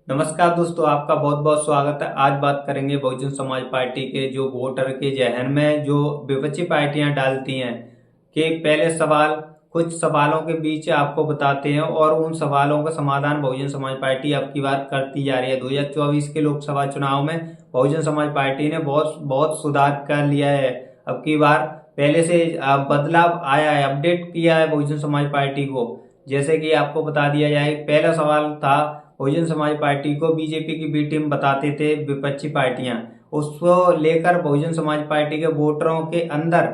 नमस्कार दोस्तों, आपका बहुत बहुत स्वागत है। आज बात करेंगे बहुजन समाज पार्टी के जो वोटर के जहन में जो विपक्षी पार्टियां डालती हैं कि पहले सवाल कुछ सवालों के बीच आपको बताते हैं और उन सवालों का समाधान बहुजन समाज पार्टी अब की बार करती जा रही है। 2024 के लोकसभा चुनाव में बहुजन समाज पार्टी ने बहुत बहुत सुधार कर लिया है। अब की बार पहले से बदलाव आया है, अपडेट किया है बहुजन समाज पार्टी को। जैसे कि आपको बता दिया जाए, पहला सवाल था बहुजन समाज पार्टी को बीजेपी की बी टीम बताते थे विपक्षी पार्टियां। उसको लेकर बहुजन समाज पार्टी के वोटरों के अंदर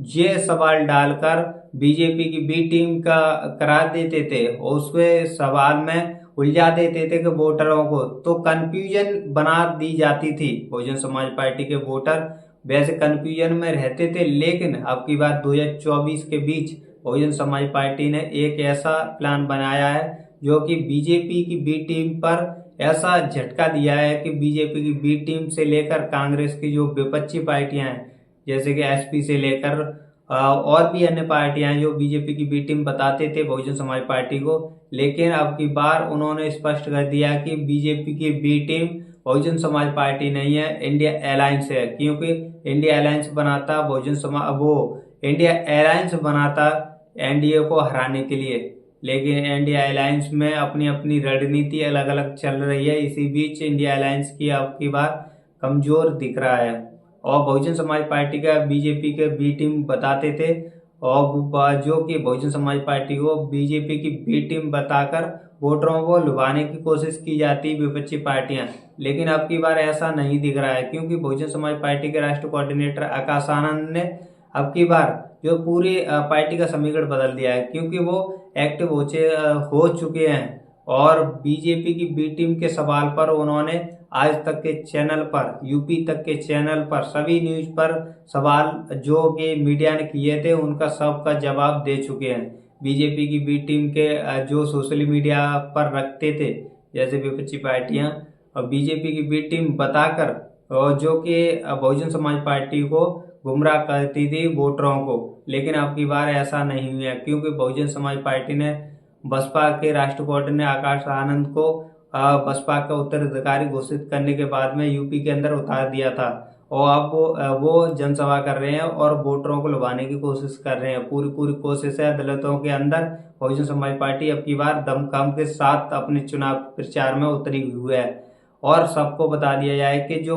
ये सवाल डालकर बीजेपी की बी टीम का करा देते थे और उसके सवाल में उलझा देते थे कि वोटरों को तो कंफ्यूजन बना दी जाती थी। बहुजन समाज पार्टी के वोटर वैसे कंफ्यूजन में रहते थे, लेकिन अब की बार 2024 के बीच बहुजन समाज पार्टी ने एक ऐसा प्लान बनाया है जो कि बीजेपी की बी टीम पर ऐसा झटका दिया है कि बीजेपी की बी टीम से लेकर कांग्रेस की जो विपक्षी पार्टियां हैं, जैसे कि एसपी से लेकर और भी अन्य पार्टियां जो बीजेपी की बी टीम बताते थे बहुजन समाज पार्टी को, लेकिन अब की बार उन्होंने स्पष्ट कर दिया कि बीजेपी की B team Bahujan Samaj party नहीं है, इंडिया अलायंस है। क्योंकि इंडिया अलायंस बनाता बहुजन समाज वो इंडिया अलायंस बनाता एनडीए को हराने के लिए, लेकिन इंडिया अलायंस में अपनी अपनी रणनीति अलग अलग चल रही है। इसी बीच इंडिया अलायंस की अब की बार कमजोर दिख रहा है और बहुजन समाज पार्टी का बीजेपी के बी टीम बताते थे और जो कि बहुजन समाज पार्टी को बीजेपी की बी टीम बताकर वोटरों को लुभाने की कोशिश की जाती विपक्षी पार्टियां। लेकिन अब की बार ऐसा नहीं दिख रहा है, क्योंकि बहुजन समाज पार्टी के राष्ट्रीय कोऑर्डिनेटर आकाश आनंद ने अब की बार जो पूरी पार्टी का समीकरण बदल दिया है, क्योंकि वो एक्टिव हो चुके हैं और बीजेपी की बी टीम के सवाल पर उन्होंने आज तक के चैनल पर, यूपी तक के चैनल पर, सभी न्यूज पर सवाल जो कि मीडिया ने किए थे उनका सबका जवाब दे चुके हैं। बीजेपी की बी टीम के जो सोशल मीडिया पर रखते थे जैसे विपक्षी पार्टियां, और बीजेपी की बी टीम बताकर और जो कि बहुजन समाज पार्टी को गुमराह करती थी वोटरों को। लेकिन अब की बार ऐसा नहीं हुआ, क्योंकि बहुजन समाज पार्टी ने बसपा के राष्ट्रीय कोऑर्डिनेटर आकाश आनंद को बसपा का उत्तराधिकारी घोषित करने के बाद में यूपी के अंदर उतार दिया था और अब वो जनसभा कर रहे हैं और वोटरों को लुभाने की कोशिश कर रहे हैं। पूरी पूरी कोशिश है दलितों के अंदर। बहुजन समाज पार्टी अब की बार दमखम के साथ अपने चुनाव प्रचार में उतरी हुई है और सबको बता दिया जाए कि जो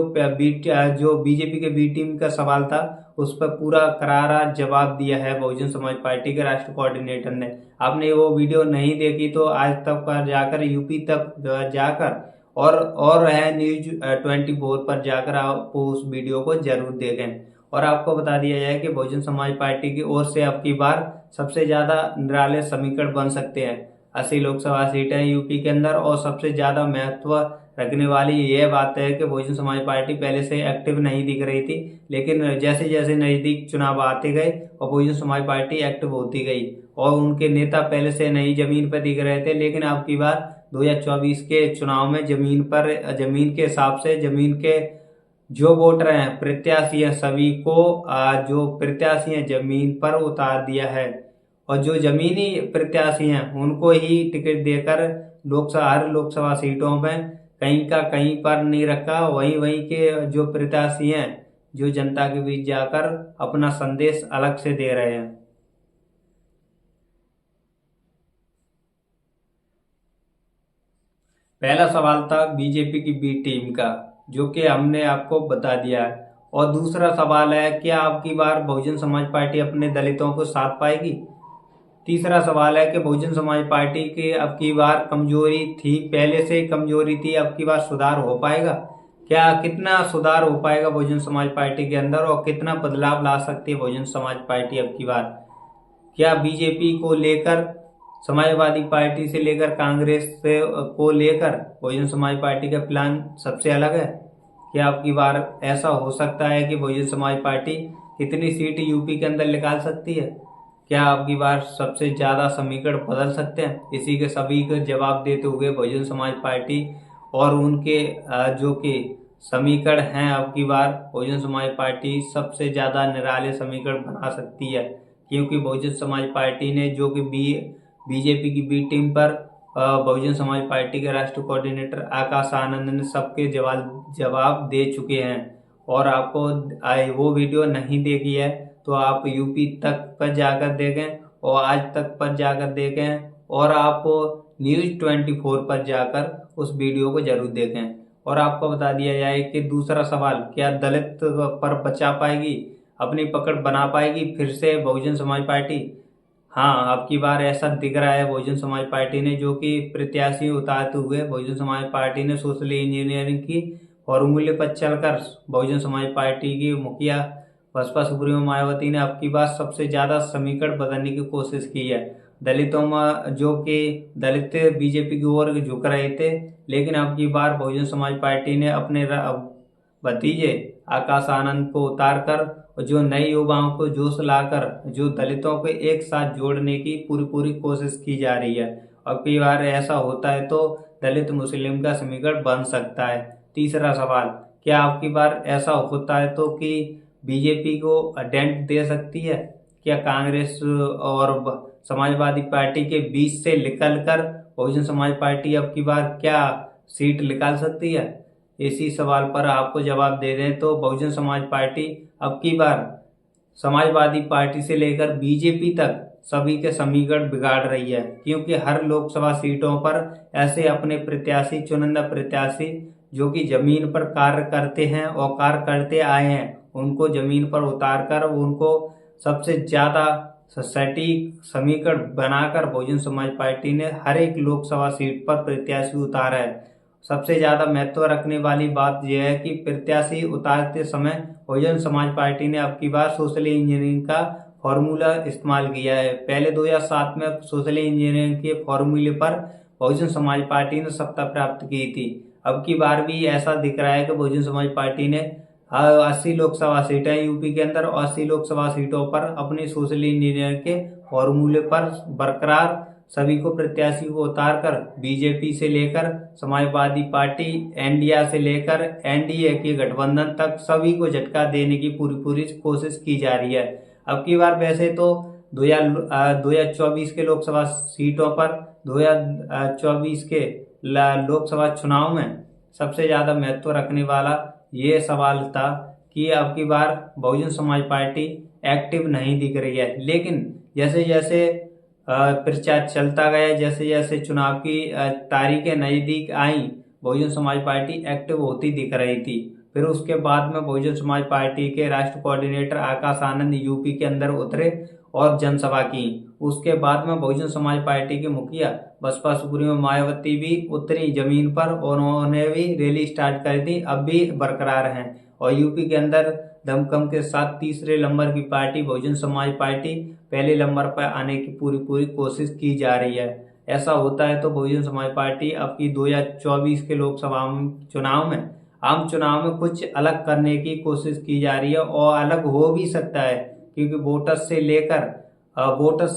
बीजेपी के बी टीम का सवाल था उस पर पूरा करारा जवाब दिया है बहुजन समाज पार्टी के राष्ट्रीय कोऑर्डिनेटर ने। आपने वो वीडियो नहीं देखी तो आज तक पर जाकर, यूपी तक जाकर और है न्यूज 24 पर जाकर आप उस वीडियो को जरूर देखें। और आपको बता दिया जाए कि बहुजन समाज पार्टी की ओर से अब की बार सबसे ज्यादा निराले समीकरण बन सकते हैं। 80 लोकसभा सीटें यूपी के अंदर और सबसे ज्यादा महत्व रखने वाली यह बात है कि बहुजन समाज पार्टी पहले से एक्टिव नहीं दिख रही थी, लेकिन जैसे जैसे नजदीक चुनाव आते गए और बहुजन समाज पार्टी एक्टिव होती गई और उनके नेता पहले से नई जमीन पर दिख रहे थे। लेकिन अब की बार 2024 के चुनाव में जमीन के हिसाब से, जमीन के जो वोटर हैं, प्रत्याशी हैं, सभी को जो प्रत्याशी हैं जमीन पर उतार दिया है और जो जमीनी प्रत्याशी हैं उनको ही टिकट देकर हर लोकसभा सीटों में कहीं का कहीं पर नहीं रखा। वहीं वहीं के जो प्रत्याशी हैं जो जनता के बीच जाकर अपना संदेश अलग से दे रहे हैं। पहला सवाल था बीजेपी की बी टीम का, जो कि हमने आपको बता दिया है। और दूसरा सवाल है, क्या अब की बार बहुजन समाज पार्टी अपने दलितों को साथ पाएगी। तीसरा सवाल है कि बहुजन समाज पार्टी की अब की बार कमजोरी थी, पहले से कमजोरी थी, अब की बार सुधार हो पाएगा। क्या कितना सुधार हो पाएगा बहुजन समाज पार्टी के अंदर और कितना बदलाव ला सकती है बहुजन समाज पार्टी अब की बार। क्या बीजेपी को लेकर, समाजवादी पार्टी से लेकर कांग्रेस से को लेकर बहुजन समाज पार्टी का प्लान सबसे अलग है। क्या अब की बार ऐसा हो सकता है कि बहुजन समाज पार्टी कितनी सीट यूपी के अंदर निकाल सकती है। क्या अब की बार सबसे ज्यादा समीकरण बदल सकते हैं। इसी के सभी को जवाब देते हुए बहुजन समाज पार्टी और उनके जो कि समीकरण हैं, अब की बार बहुजन समाज पार्टी सबसे ज्यादा निराले समीकरण बना सकती है, क्योंकि बहुजन समाज पार्टी ने जो कि बीजेपी की बी टीम पर बहुजन समाज पार्टी के राष्ट्रीय कोऑर्डिनेटर आकाश आनंद ने सबके जवाब दे चुके हैं। और आपको वो वीडियो नहीं देखी है तो आप यूपी तक पर जाकर देखें और आज तक पर जाकर देखें और आप न्यूज़ 24 पर जाकर उस वीडियो को जरूर देखें। और आपको बता दिया जाए कि दूसरा सवाल, क्या दलित पर बचा पाएगी, अपनी पकड़ बना पाएगी फिर से बहुजन समाज पार्टी? हाँ, अब की बार ऐसा दिख रहा है बहुजन समाज पार्टी ने, जो कि प्रत्याशी उतारते हुए बहुजन समाज पार्टी ने सोशल इंजीनियरिंग की फॉर्मूले पर चलकर बहुजन समाज पार्टी की मुखिया बसपा सुप्रीमो मायावती ने अब की बार सबसे ज्यादा समीकरण बदलने की कोशिश की है। दलितों में, जो कि दलित बीजेपी की ओर झुक रहे थे, लेकिन अब की बार बहुजन समाज पार्टी ने अपने भतीजे आकाश आनंद को उतारकर जो नए युवाओं को जोश लाकर जो दलितों को एक साथ जोड़ने की पूरी कोशिश की जा रही है। अब की बार ऐसा होता है तो दलित मुस्लिम का समीकरण बन सकता है। तीसरा सवाल, क्या आपकी बार ऐसा होता है तो कि बीजेपी को डेंट दे सकती है? क्या कांग्रेस और समाजवादी पार्टी के बीच से निकलकर बहुजन समाज पार्टी अब की बार क्या सीट निकाल सकती है? इसी सवाल पर आपको जवाब दे दें तो बहुजन समाज पार्टी अब की बार समाजवादी पार्टी से लेकर बीजेपी तक सभी के समीकरण बिगाड़ रही है, क्योंकि हर लोकसभा सीटों पर ऐसे अपने प्रत्याशी, चुनिंदा प्रत्याशी जो कि जमीन पर कार्य करते हैं और कार्य करते आए हैं, उनको जमीन पर उतारकर उनको सबसे ज्यादा सटीक समीकरण बनाकर बहुजन समाज पार्टी ने हर एक लोकसभा सीट पर प्रत्याशी उतारा है। सबसे ज्यादा महत्व रखने वाली बात यह है कि प्रत्याशी उतारते समय बहुजन समाज पार्टी ने अब की बार सोशल इंजीनियरिंग का फॉर्मूला इस्तेमाल किया है। पहले 2007 में सोशल इंजीनियरिंग के फॉर्मूले पर बहुजन समाज पार्टी ने सत्ता प्राप्त की थी। अब की बार भी ऐसा दिख रहा है कि बहुजन समाज पार्टी ने 80 लोकसभा सीटें यूपी के अंदर और 80 लोकसभा सीटों पर अपने सोशल इंजीनियरिंग के फॉर्मूले पर बरकरार सभी को प्रत्याशी को उतारकर बीजेपी से लेकर समाजवादी पार्टी, एनडीए से लेकर एनडीए के गठबंधन तक सभी को झटका देने की पूरी कोशिश की जा रही है। अब की बार वैसे तो 2024 के लोकसभा सीटों पर 2024 के लोकसभा चुनाव में सबसे ज्यादा महत्व रखने वाला ये सवाल था कि अब की बार बहुजन समाज पार्टी एक्टिव नहीं दिख रही है। लेकिन जैसे जैसे प्रचार चलता गया, जैसे जैसे चुनाव की तारीखें नजदीक आई, बहुजन समाज पार्टी एक्टिव होती दिख रही थी। फिर उसके बाद में बहुजन समाज पार्टी के राष्ट्रीय कोऑर्डिनेटर आकाश आनंद यूपी के अंदर उतरे और जनसभा की। उसके बाद में बहुजन समाज पार्टी के मुखिया बसपा सुप्रीमो मायावती भी उतरी जमीन पर और उन्होंने भी रैली स्टार्ट कर दी, अब भी बरकरार हैं। और यूपी के अंदर दमखम के साथ तीसरे नंबर की पार्टी बहुजन समाज पार्टी पहले नंबर पर आने की पूरी कोशिश की जा रही है। ऐसा होता है तो बहुजन समाज पार्टी अब की 2024 के लोकसभा चुनाव में, आम चुनाव में कुछ अलग करने की कोशिश की जा रही है और अलग हो भी सकता है, क्योंकि वोटर्स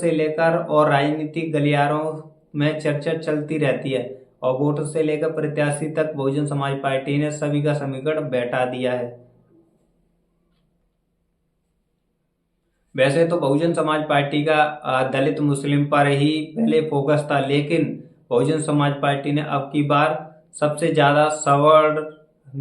से लेकर और राजनीतिक गलियारों में चर्चा चलती रहती है और वोटर से लेकर प्रत्याशी तक बहुजन समाज पार्टी ने सभी का समीकरण बैठा दिया है। वैसे तो बहुजन समाज पार्टी का दलित मुस्लिम पर ही पहले फोकस था, लेकिन बहुजन समाज पार्टी ने अब की बार सबसे ज्यादा सवर्ण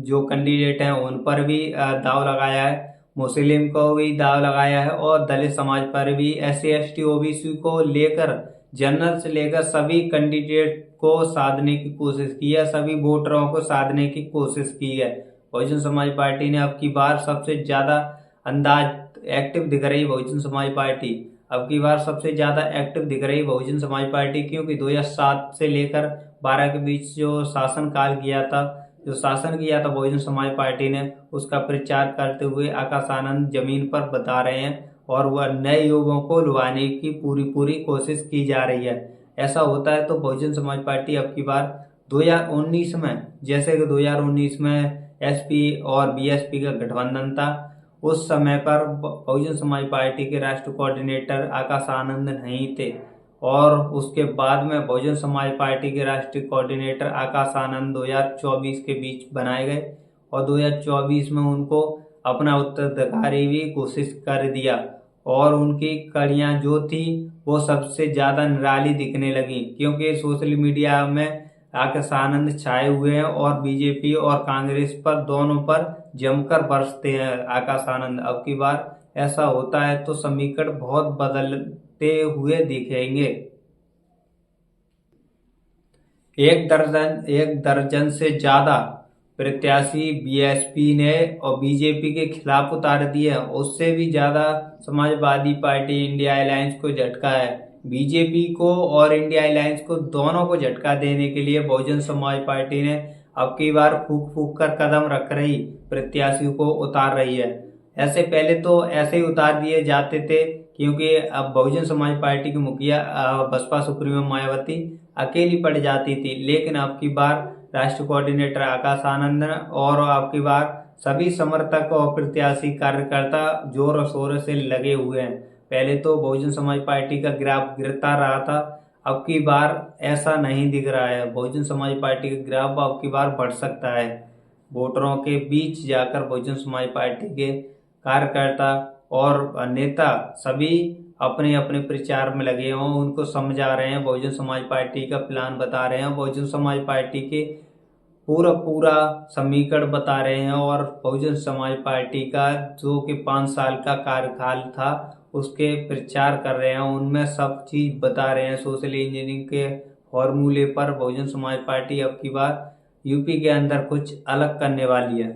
जो कैंडिडेट हैं उन पर भी दाव लगाया है, मुस्लिम को भी दाव लगाया है और दलित समाज पर भी, SC ST OBC को लेकर, जनरल से लेकर सभी कैंडिडेट को साधने की कोशिश की है, सभी वोटरों को साधने की कोशिश की है। बहुजन समाज पार्टी ने अब की बार सबसे ज्यादा अंदाज एक्टिव दिख रही बहुजन समाज पार्टी, अब की बार सबसे ज्यादा एक्टिव दिख रही बहुजन समाज पार्टी, क्योंकि 2007 से लेकर 12 के बीच जो शासन किया था बहुजन समाज पार्टी ने, उसका प्रचार करते हुए आकाश आनंद जमीन पर बता रहे हैं और वह नए युवाओं को लुभाने की पूरी कोशिश की जा रही है। ऐसा होता है तो बहुजन समाज पार्टी अब की बार 2019 में, जैसे कि 2019 में SP और BSP का गठबंधन था, उस समय पर बहुजन समाज पार्टी के राष्ट्रीय कोऑर्डिनेटर आकाश आनंद नहीं थे और उसके बाद में बहुजन समाज पार्टी के राष्ट्रीय कोऑर्डिनेटर आकाश आनंद 2024 के बीच बनाए गए और 2024 में उनको अपना उत्तराधिकारी भी घोषित कर दिया और उनकी कड़ियां जो थी वो सबसे ज्यादा निराली दिखने लगी, क्योंकि सोशल मीडिया में आकाश आनंद छाए हुए हैं और बीजेपी और कांग्रेस पर दोनों पर जमकर बरसते हैं आकाश आनंद। अब की बार ऐसा होता है तो समीकरण बहुत बदलते हुए दिखेंगे। एक दर्जन से ज्यादा प्रत्याशी बीएसपी ने और बीजेपी के खिलाफ उतार दिए। उससे भी ज्यादा समाजवादी पार्टी इंडिया अलायंस को झटका है। बीजेपी को और इंडिया अलायंस को दोनों को झटका देने के लिए बहुजन समाज पार्टी ने अब की बार फूक फूक कर कदम रख रही प्रत्याशियों को उतार रही है। ऐसे पहले तो ऐसे ही उतार दिए जाते थे, क्योंकि अब बहुजन समाज पार्टी की मुखिया बसपा सुप्रीमो मायावती अकेली पड़ जाती थी, लेकिन अब की बार राष्ट्रीय कोऑर्डिनेटर आकाश आनंद और अब की बार सभी समर्थक और प्रत्याशी कार्यकर्ता जोर शोर से लगे हुए हैं। पहले तो बहुजन समाज पार्टी का ग्राफ गिरता रहा था, अब की बार ऐसा नहीं दिख रहा है। बहुजन समाज पार्टी का ग्राफ अब की बार बढ़ सकता है। वोटरों के बीच जाकर बहुजन समाज पार्टी के कार्यकर्ता और नेता सभी अपने अपने प्रचार में लगे हों, उनको समझा रहे हैं, बहुजन समाज पार्टी का प्लान बता रहे हैं, बहुजन समाज पार्टी के पूरा समीकरण बता रहे हैं और बहुजन समाज पार्टी का जो कि 5 साल का कार्यकाल था उसके प्रचार कर रहे हैं, उनमें सब चीज बता रहे हैं। सोशल इंजीनियरिंग के फॉर्मूले पर बहुजन समाज पार्टी अब की बार यूपी के अंदर कुछ अलग करने वाली है।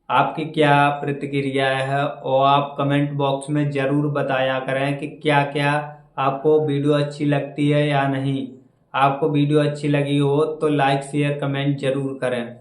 आपकी क्या प्रतिक्रिया है और आप कमेंट बॉक्स में जरूर बताया करें कि क्या क्या आपको वीडियो अच्छी लगती है या नहीं। आपको वीडियो अच्छी लगी हो तो लाइक शेयर कमेंट जरूर करें।